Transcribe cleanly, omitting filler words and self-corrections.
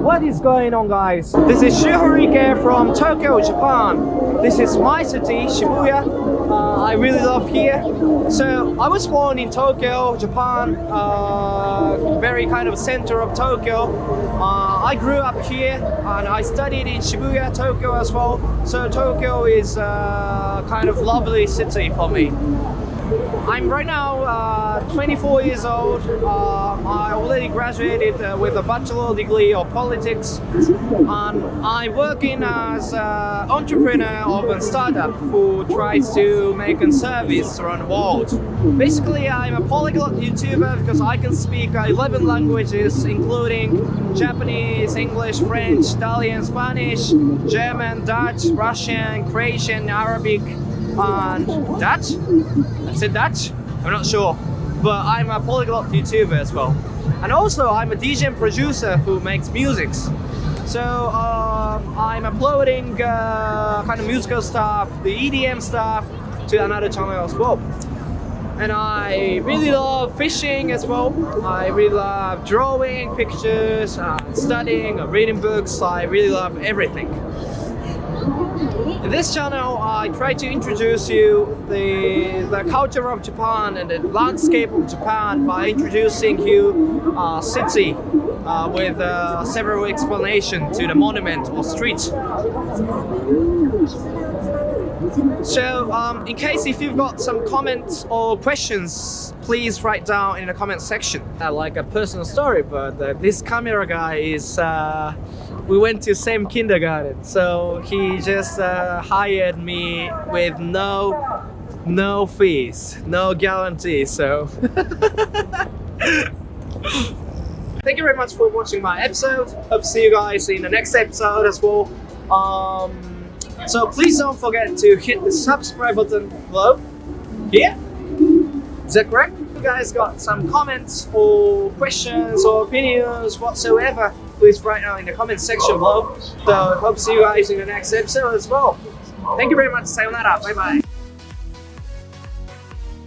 What is going on, guys? This is Shuhorike from Tokyo, Japan. This is my city, Shibuya. I really love here. So I was born in Tokyo, Japan, very kind of center of Tokyo. I grew up here and I studied in Shibuya, Tokyo as well. So Tokyo is kind of lovely city for me. I'm right now 24 years old. I already graduated with a bachelor degree of politics, and I'm working as an entrepreneur of a startup who tries to make a service around the world. Basically, I'm a polyglot YouTuber because I can speak 11 languages, including Japanese, English, French, Italian, Spanish, German, Dutch, Russian, Croatian, Arabic, and Dutch? I said Dutch? I'm not sure. But I'm a polyglot YouTuber as well. And also I'm a DJ and producer who makes music. So I'm uploading kind of musical stuff, the EDM stuff, to another channel as well. And I really love fishing as well. I really love drawing pictures, studying, reading books. I really love everything. In this channel, I try to introduce you the culture of Japan and the landscape of Japan by introducing you a city with several explanations to the monument or street. So, in case if you've got some comments or questions, please write down in the comment section. Like a personal story, but this camera guy is we went to same kindergarten, so he just hired me with no fees, no guarantee. So thank you very much for watching my episode. Hope to see you guys in the next episode as well. So please don't forget to hit the subscribe button below here. Is that correct? If you guys got some comments or questions or opinions whatsoever, please write down in the comment section below. So hope to see you guys in the next episode as well. Thank you very much. Sayonara. Bye bye.